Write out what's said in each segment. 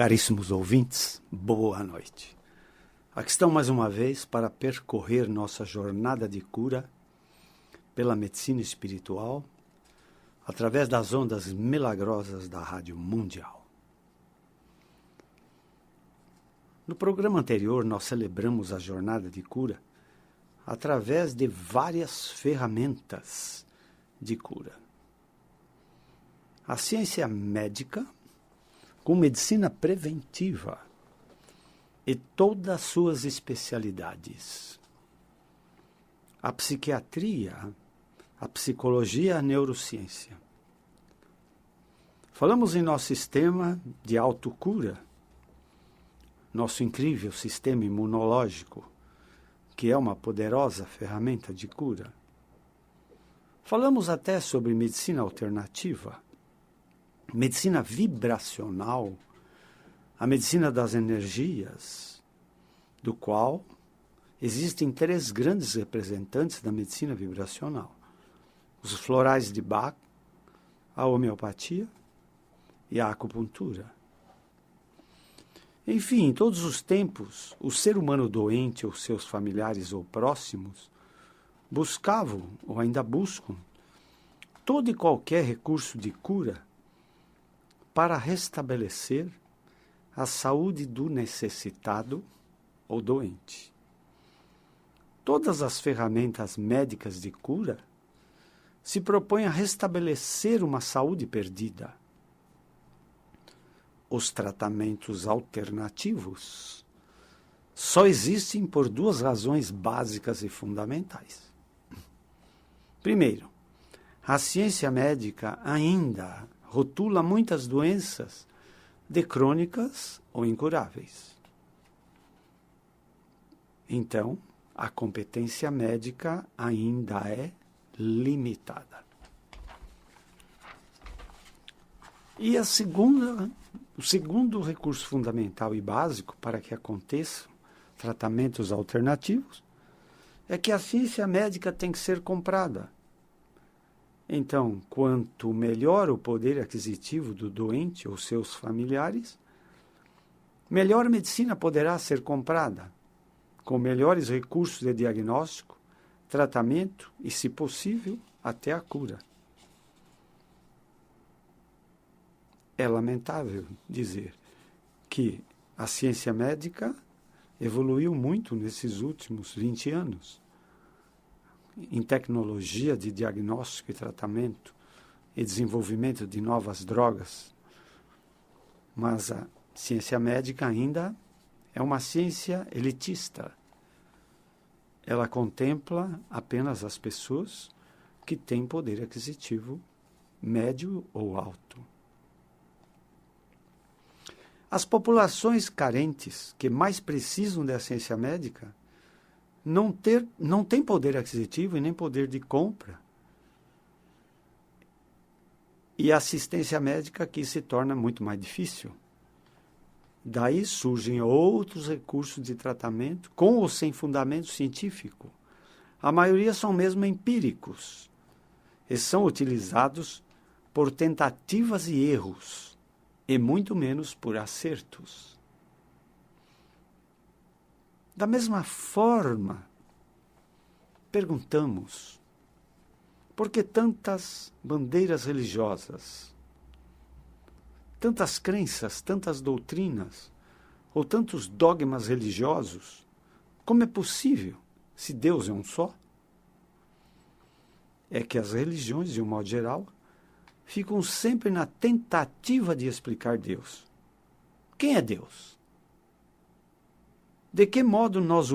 Caríssimos ouvintes, boa noite. Aqui estamos mais uma vez para percorrer nossa jornada de cura pela medicina espiritual através das ondas milagrosas da Rádio Mundial. No programa anterior, nós celebramos a jornada de cura através de várias ferramentas de cura. A ciência médica, com medicina preventiva e todas as suas especialidades. A psiquiatria, a psicologia, a neurociência. Falamos em nosso sistema de autocura, nosso incrível sistema imunológico, que é uma poderosa ferramenta de cura. Falamos até sobre medicina alternativa, medicina vibracional, a medicina das energias, do qual existem três grandes representantes da medicina vibracional: os florais de Bach, a homeopatia e a acupuntura. Enfim, em todos os tempos, o ser humano doente ou seus familiares ou próximos buscavam, ou ainda buscam, todo e qualquer recurso de cura para restabelecer a saúde do necessitado ou doente. Todas as ferramentas médicas de cura se propõem a restabelecer uma saúde perdida. Os tratamentos alternativos só existem por duas razões básicas e fundamentais. Primeiro, a ciência médica ainda rotula muitas doenças de crônicas ou incuráveis. Então, a competência médica ainda é limitada. E o segundo recurso fundamental e básico para que aconteçam tratamentos alternativos é que a ciência médica tem que ser comprada. Então, quanto melhor o poder aquisitivo do doente ou seus familiares, melhor medicina poderá ser comprada, com melhores recursos de diagnóstico, tratamento e, se possível, até a cura. É lamentável dizer que a ciência médica evoluiu muito nesses últimos 20 anos. Em tecnologia de diagnóstico e tratamento e desenvolvimento de novas drogas. Mas a ciência médica ainda é uma ciência elitista. Ela contempla apenas as pessoas que têm poder aquisitivo médio ou alto. As populações carentes que mais precisam da ciência médica não tem poder aquisitivo e nem poder de compra. E a assistência médica aqui se torna muito mais difícil. Daí surgem outros recursos de tratamento, com ou sem fundamento científico. A maioria são mesmo empíricos e são utilizados por tentativas e erros, e muito menos por acertos. Da mesma forma, perguntamos: por que tantas bandeiras religiosas, tantas crenças, tantas doutrinas, ou tantos dogmas religiosos? Como é possível, se Deus é um só? É que as religiões, de um modo geral, ficam sempre na tentativa de explicar Deus. Quem é Deus? De que modo nós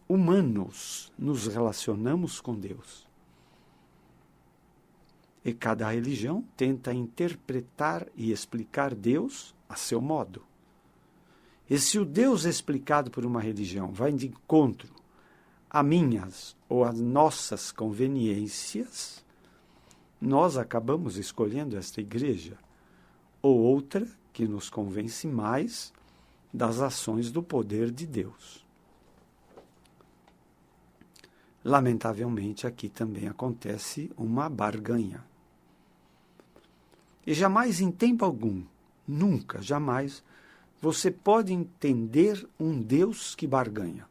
humanos nos relacionamos com Deus? E cada religião tenta interpretar e explicar Deus a seu modo. E se o Deus explicado por uma religião vai de encontro a minhas ou às nossas conveniências, nós acabamos escolhendo esta igreja ou outra que nos convence mais das ações do poder de Deus. Lamentavelmente, aqui também acontece uma barganha. E jamais, em tempo algum, nunca, jamais, você pode entender um Deus que barganha.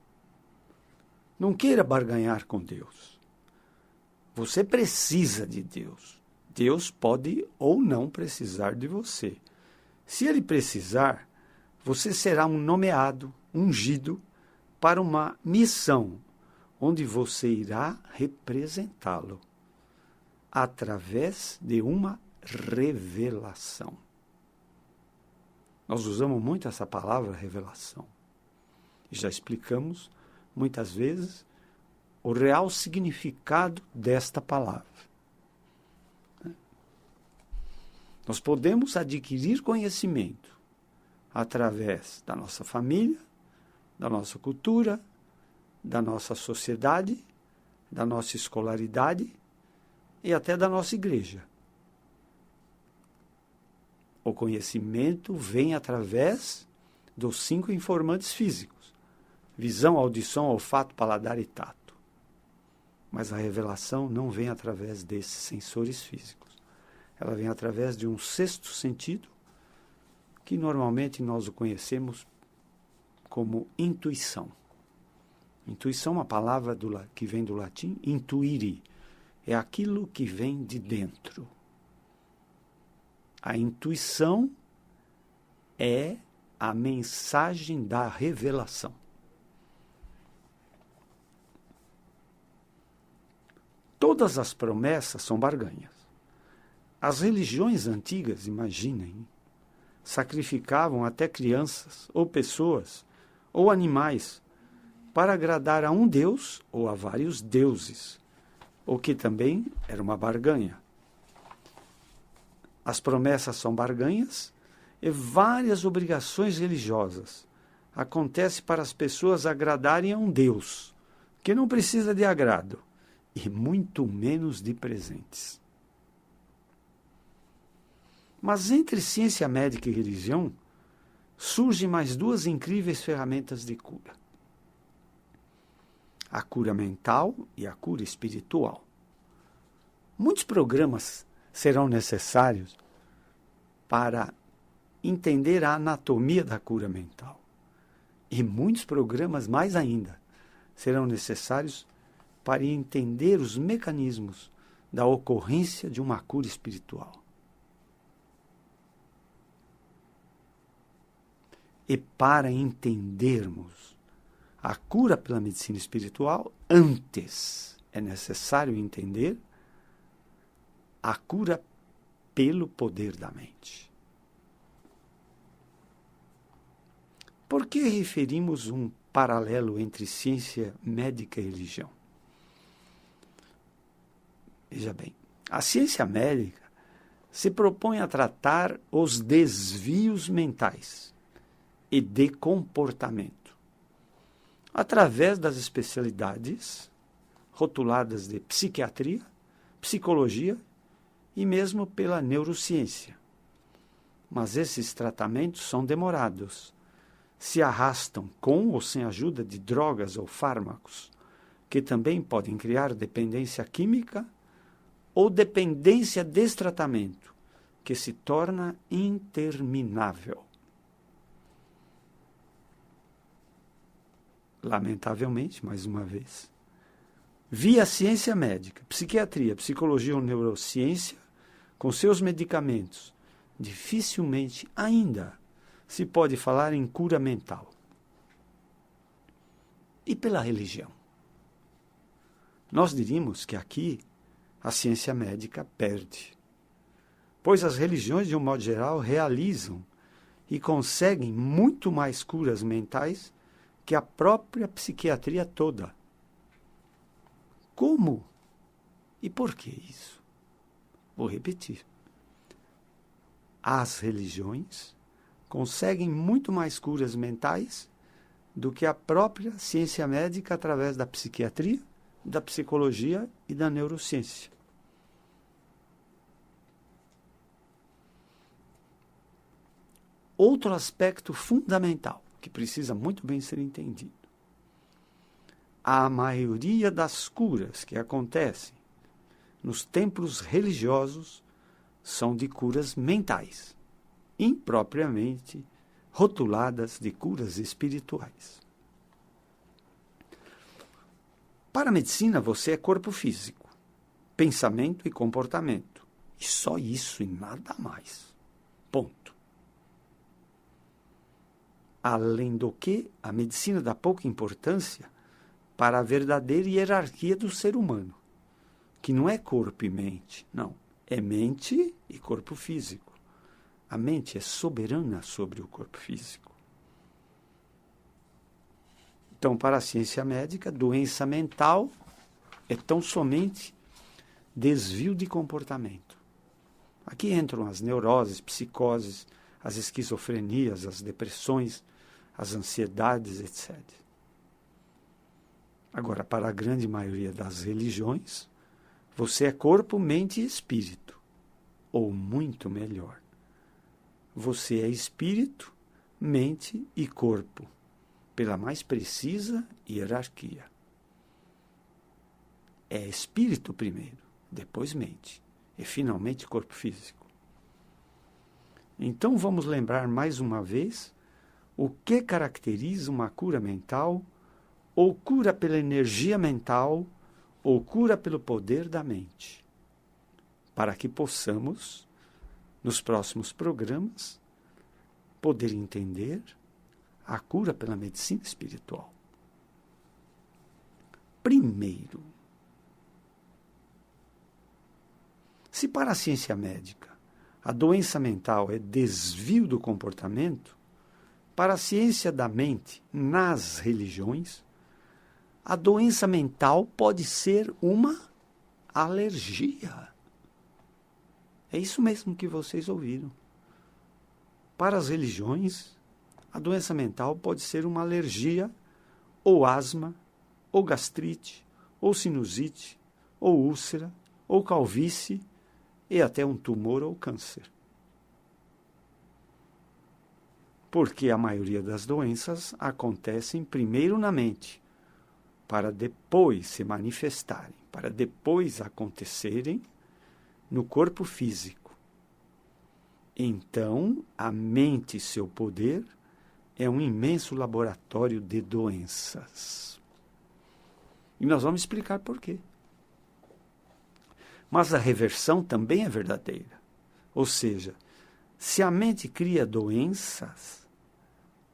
Não queira barganhar com Deus. Você precisa de Deus. Deus pode ou não precisar de você. Se ele precisar, você será um nomeado, ungido, para uma missão, onde você irá representá-lo através de uma revelação. Nós usamos muito essa palavra revelação. E já explicamos muitas vezes o real significado desta palavra. Nós podemos adquirir conhecimento através da nossa família, da nossa cultura, da nossa sociedade, da nossa escolaridade e até da nossa igreja. O conhecimento vem através dos 5 informantes físicos: visão, audição, olfato, paladar e tato. Mas a revelação não vem através desses sensores físicos. Ela vem através de um 6º sentido, que normalmente nós o conhecemos como intuição. Intuição é uma palavra que vem do latim intuiri. É aquilo que vem de dentro. A intuição é a mensagem da revelação. Todas as promessas são barganhas. As religiões antigas, imaginem, sacrificavam até crianças, ou pessoas, ou animais, para agradar a um deus ou a vários deuses, o que também era uma barganha. As promessas são barganhas e várias obrigações religiosas acontecem para as pessoas agradarem a um Deus, que não precisa de agrado, e muito menos de presentes. Mas entre ciência médica e religião, surgem mais 2 incríveis ferramentas de cura: a cura mental e a cura espiritual. Muitos programas serão necessários para entender a anatomia da cura mental. E muitos programas mais ainda serão necessários para entender os mecanismos da ocorrência de uma cura espiritual. E para entendermos a cura pela medicina espiritual, antes é necessário entender a cura pelo poder da mente. Por que referimos um paralelo entre ciência médica e religião? Veja bem, a ciência médica se propõe a tratar os desvios mentais e de comportamento, através das especialidades rotuladas de psiquiatria, psicologia e mesmo pela neurociência. Mas esses tratamentos são demorados, se arrastam com ou sem ajuda de drogas ou fármacos, que também podem criar dependência química ou dependência desse tratamento, que se torna interminável. Lamentavelmente, mais uma vez, via ciência médica, psiquiatria, psicologia ou neurociência, com seus medicamentos, dificilmente ainda se pode falar em cura mental. E pela religião? Nós diríamos que aqui a ciência médica perde, pois as religiões, de um modo geral, realizam e conseguem muito mais curas mentais que a própria psiquiatria toda. Como? E por que isso? Vou repetir. As religiões conseguem muito mais curas mentais do que a própria ciência médica através da psiquiatria, da psicologia e da neurociência. Outro aspecto fundamental, que precisa muito bem ser entendido. A maioria das curas que acontecem nos templos religiosos são de curas mentais, impropriamente rotuladas de curas espirituais. Para a medicina, você é corpo físico, pensamento e comportamento. E só isso e nada mais. Ponto. Além do que, a medicina dá pouca importância para a verdadeira hierarquia do ser humano, que não é corpo e mente, não. É mente e corpo físico. A mente é soberana sobre o corpo físico. Então, para a ciência médica, doença mental é tão somente desvio de comportamento. Aqui entram as neuroses, psicoses, as esquizofrenias, as depressões, as ansiedades, etc. Agora, para a grande maioria das religiões, você é corpo, mente e espírito. Ou muito melhor, você é espírito, mente e corpo, pela mais precisa hierarquia. É espírito primeiro, depois mente, e finalmente corpo físico. Então vamos lembrar mais uma vez o que caracteriza uma cura mental, ou cura pela energia mental, ou cura pelo poder da mente, para que possamos, nos próximos programas, poder entender a cura pela medicina espiritual. Primeiro, se para a ciência médica a doença mental é desvio do comportamento, para a ciência da mente nas religiões, a doença mental pode ser uma alergia. É isso mesmo que vocês ouviram. Para as religiões, a doença mental pode ser uma alergia, ou asma, ou gastrite, ou sinusite, ou úlcera, ou calvície, e até um tumor ou câncer. Porque a maioria das doenças acontecem primeiro na mente, para depois se manifestarem, para depois acontecerem no corpo físico. Então, a mente e seu poder é um imenso laboratório de doenças. E nós vamos explicar por quê. Mas a reversão também é verdadeira. Ou seja, se a mente cria doenças,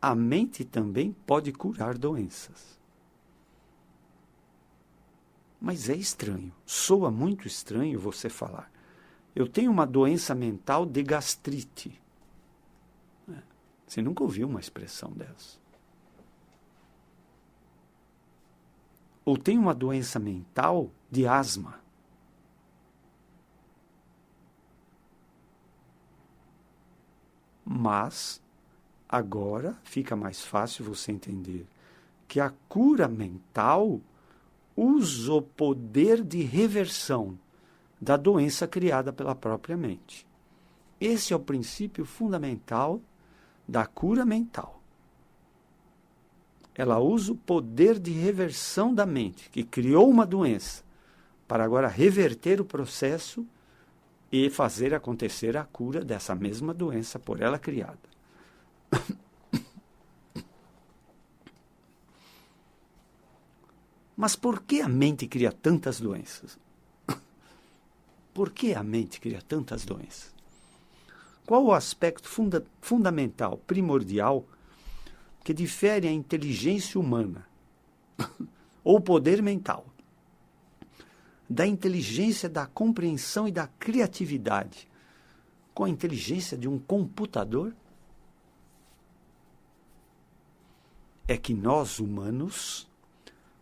a mente também pode curar doenças. Mas é estranho, soa muito estranho você falar: eu tenho uma doença mental de gastrite. Você nunca ouviu uma expressão dessa. Ou tenho uma doença mental de asma. Mas agora fica mais fácil você entender que a cura mental usa o poder de reversão da doença criada pela própria mente. Esse é o princípio fundamental da cura mental. Ela usa o poder de reversão da mente, que criou uma doença, para agora reverter o processo e fazer acontecer a cura dessa mesma doença por ela criada. Mas por que a mente cria tantas doenças? Por que a mente cria tantas doenças? Qual o aspecto fundamental, primordial, que difere a inteligência humana, ou poder mental, da inteligência da compreensão e da criatividade, com a inteligência de um computador? É que nós, humanos,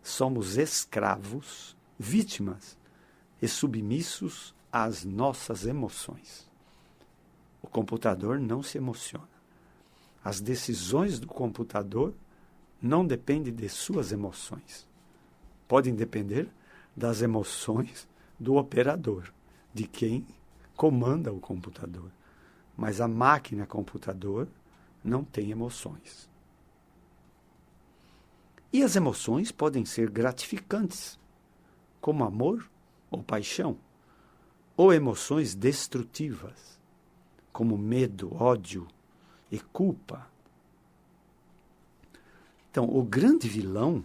somos escravos, vítimas e submissos às nossas emoções. O computador não se emociona. As decisões do computador não dependem de suas emoções. Podem depender das emoções do operador, de quem comanda o computador. Mas a máquina computador não tem emoções. E as emoções podem ser gratificantes, como amor ou paixão, ou emoções destrutivas, como medo, ódio e culpa. Então, o grande vilão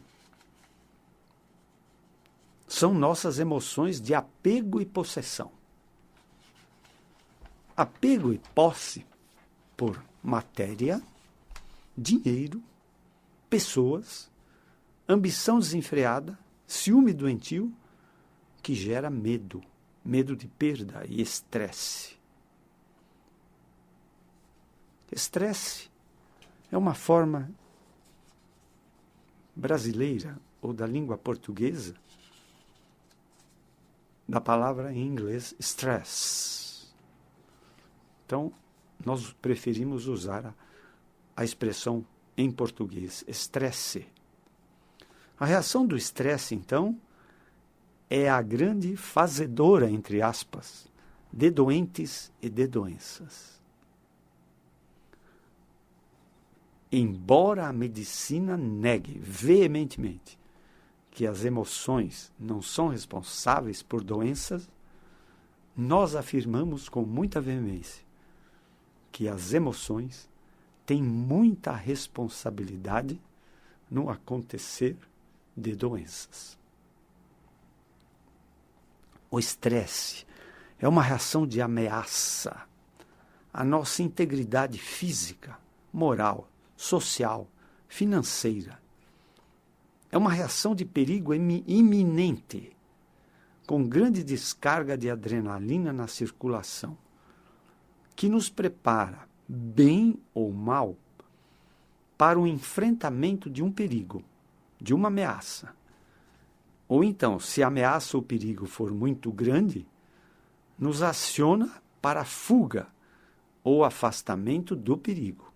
são nossas emoções de apego e possessão. Apego e posse por matéria, dinheiro, pessoas, ambição desenfreada, ciúme doentio, que gera medo, medo de perda e estresse. Estresse é uma forma brasileira ou da língua portuguesa da palavra em inglês stress. Então, nós preferimos usar a expressão em português, estresse. A reação do estresse, então, é a grande fazedora, entre aspas, de doentes e de doenças. Embora a medicina negue veementemente que as emoções não são responsáveis por doenças, nós afirmamos com muita veemência que as emoções têm muita responsabilidade no acontecer de doenças. O estresse é uma reação de ameaça à nossa integridade física, moral, social, financeira. É uma reação de perigo iminente, com grande descarga de adrenalina na circulação, que nos prepara, bem ou mal, para o enfrentamento de um perigo, de uma ameaça. Ou então, se a ameaça ou perigo for muito grande, nos aciona para a fuga ou afastamento do perigo,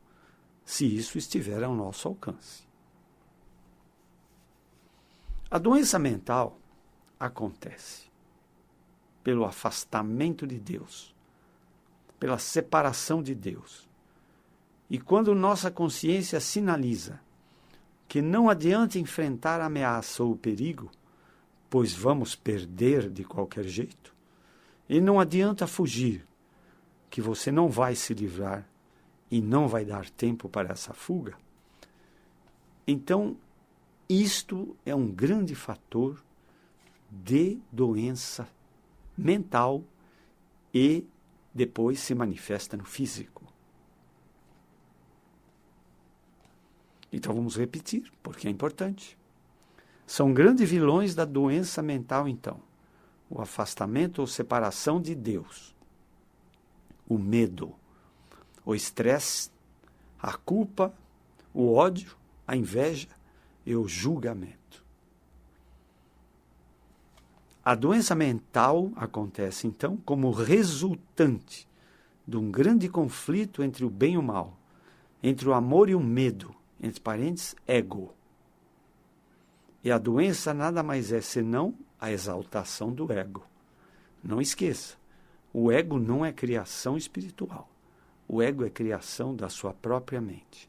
se isso estiver ao nosso alcance. A doença mental acontece pelo afastamento de Deus, pela separação de Deus. E quando nossa consciência sinaliza que não adianta enfrentar a ameaça ou o perigo, pois vamos perder de qualquer jeito, e não adianta fugir, que você não vai se livrar e não vai dar tempo para essa fuga, então isto é um grande fator de doença mental e depois se manifesta no físico. Então vamos repetir, porque é importante. São grandes vilões da doença mental, então, o afastamento ou separação de Deus, o medo, o estresse, a culpa, o ódio, a inveja e o julgamento. A doença mental acontece, então, como resultante de um grande conflito entre o bem e o mal, entre o amor e o medo, entre parênteses, ego. E a doença nada mais é senão a exaltação do ego. Não esqueça, o ego não é criação espiritual. O ego é criação da sua própria mente.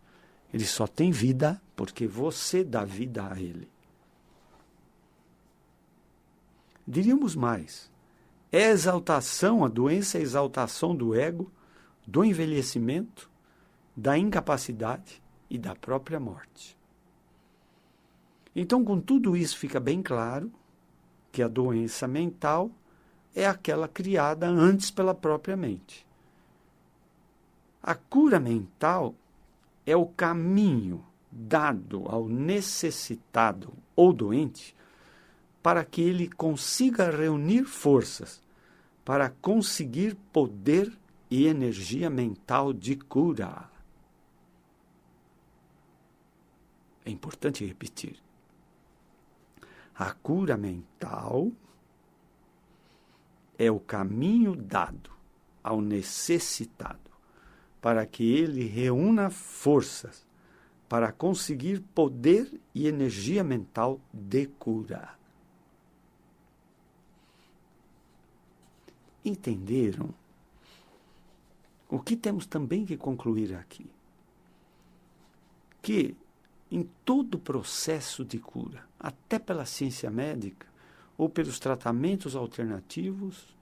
Ele só tem vida porque você dá vida a ele. Diríamos mais, é exaltação, a doença é exaltação do ego, do envelhecimento, da incapacidade e da própria morte. Então, com tudo isso, fica bem claro que a doença mental é aquela criada antes pela própria mente. A cura mental é o caminho dado ao necessitado ou doente para que ele consiga reunir forças para conseguir poder e energia mental de cura. É importante repetir. A cura mental é o caminho dado ao necessitado para que ele reúna forças para conseguir poder e energia mental de cura. Entenderam? O que temos também que concluir aqui? Que em todo o processo de cura, até pela ciência médica ou pelos tratamentos alternativos,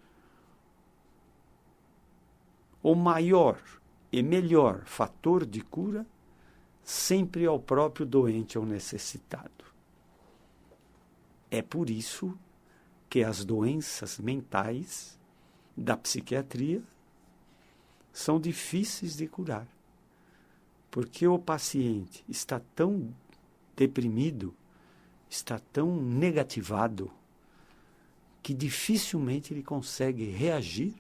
o maior e melhor fator de cura sempre é o próprio doente ou necessitado. É por isso que as doenças mentais da psiquiatria são difíceis de curar, porque o paciente está tão deprimido, está tão negativado, que dificilmente ele consegue reagir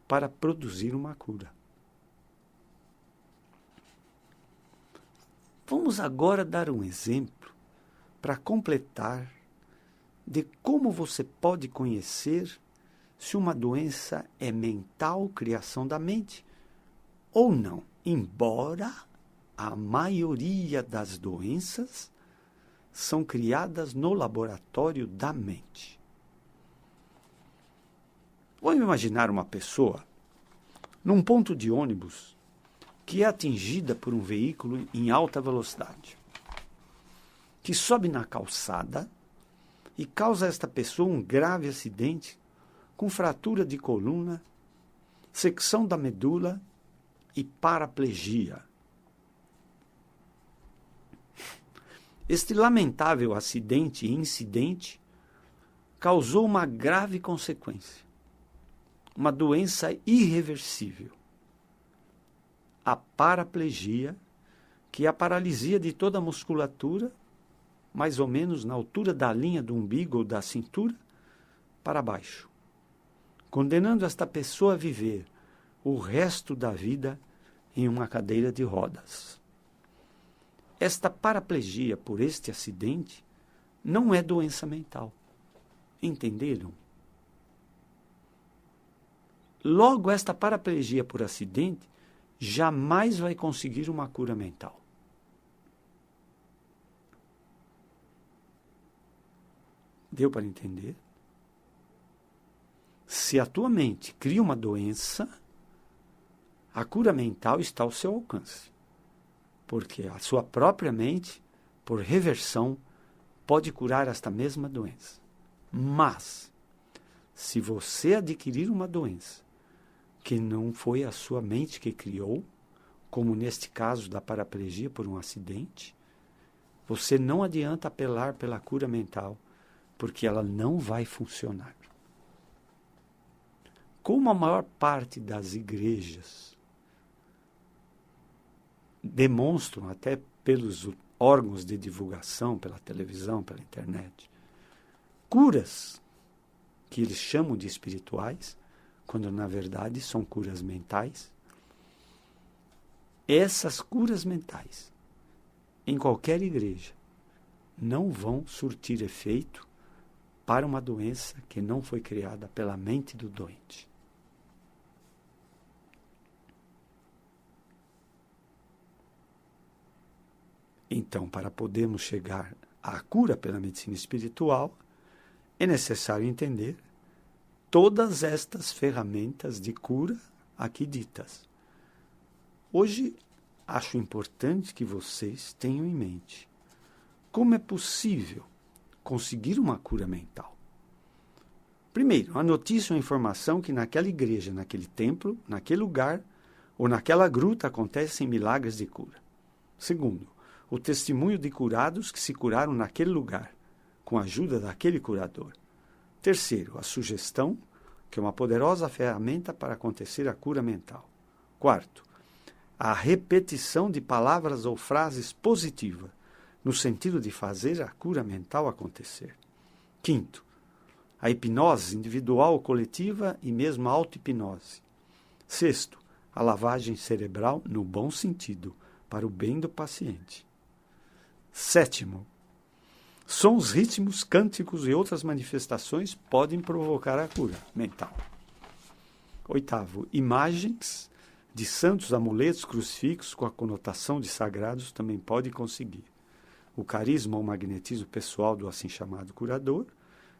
para produzir uma cura. Vamos agora dar um exemplo para completar de como você pode conhecer se uma doença é mental, criação da mente, ou não, embora a maioria das doenças são criadas no laboratório da mente. Vamos imaginar uma pessoa num ponto de ônibus que é atingida por um veículo em alta velocidade, que sobe na calçada e causa a esta pessoa um grave acidente com fratura de coluna, secção da medula e paraplegia. Este lamentável acidente e incidente causou uma grave consequência, uma doença irreversível, a paraplegia, que é a paralisia de toda a musculatura, mais ou menos na altura da linha do umbigo ou da cintura, para baixo, condenando esta pessoa a viver o resto da vida em uma cadeira de rodas. Esta paraplegia por este acidente não é doença mental. Entenderam? Logo, esta paraplegia por acidente jamais vai conseguir uma cura mental. Deu para entender? Se a tua mente cria uma doença, a cura mental está ao seu alcance. Porque a sua própria mente, por reversão, pode curar esta mesma doença. Mas, se você adquirir uma doença que não foi a sua mente que criou, como neste caso da paraplegia por um acidente, você não adianta apelar pela cura mental, porque ela não vai funcionar. Como a maior parte das igrejas demonstram, até pelos órgãos de divulgação, pela televisão, pela internet, curas que eles chamam de espirituais, quando na verdade são curas mentais. Essas curas mentais, em qualquer igreja, não vão surtir efeito para uma doença que não foi criada pela mente do doente. Então, para podermos chegar à cura pela medicina espiritual, é necessário entender todas estas ferramentas de cura aqui ditas. Hoje, acho importante que vocês tenham em mente como é possível conseguir uma cura mental. Primeiro, a notícia ou a informação que naquela igreja, naquele templo, naquele lugar ou naquela gruta acontecem milagres de cura. Segundo, o testemunho de curados que se curaram naquele lugar, com a ajuda daquele curador. Terceiro, a sugestão, que é uma poderosa ferramenta para acontecer a cura mental. Quarto, a repetição de palavras ou frases positivas, no sentido de fazer a cura mental acontecer. Quinto, a hipnose individual ou coletiva e mesmo a auto-hipnose. Sexto, a lavagem cerebral no bom sentido, para o bem do paciente. Sétimo, sons, ritmos, cânticos e outras manifestações podem provocar a cura mental. Oitavo, imagens de santos, amuletos, crucifixos com a conotação de sagrados também podem conseguir. O carisma ou magnetismo pessoal do assim chamado curador.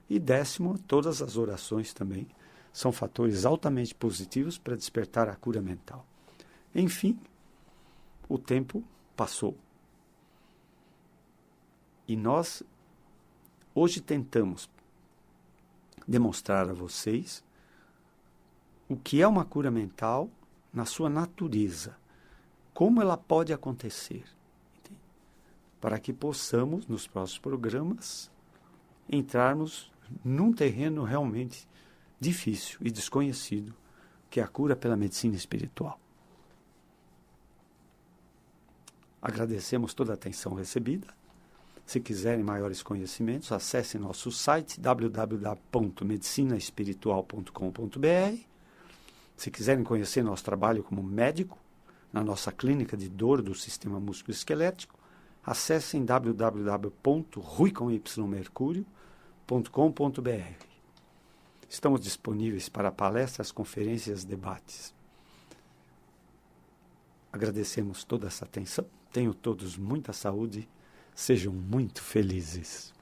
E décimo, todas as orações também são fatores altamente positivos para despertar a cura mental. Enfim, o tempo passou. E nós hoje tentamos demonstrar a vocês o que é uma cura mental na sua natureza, como ela pode acontecer, entende? Para que possamos, nos próximos programas, entrarmos num terreno realmente difícil e desconhecido, que é a cura pela medicina espiritual. Agradecemos toda a atenção recebida. Se quiserem maiores conhecimentos, acessem nosso site www.medicinaespiritual.com.br. Se quiserem conhecer nosso trabalho como médico, na nossa clínica de dor do sistema músculo-esquelético, acessem www.ruicomymercurio.com.br. Estamos disponíveis para palestras, conferências, debates. Agradecemos toda essa atenção. Tenham todos muita saúde. Sejam muito felizes.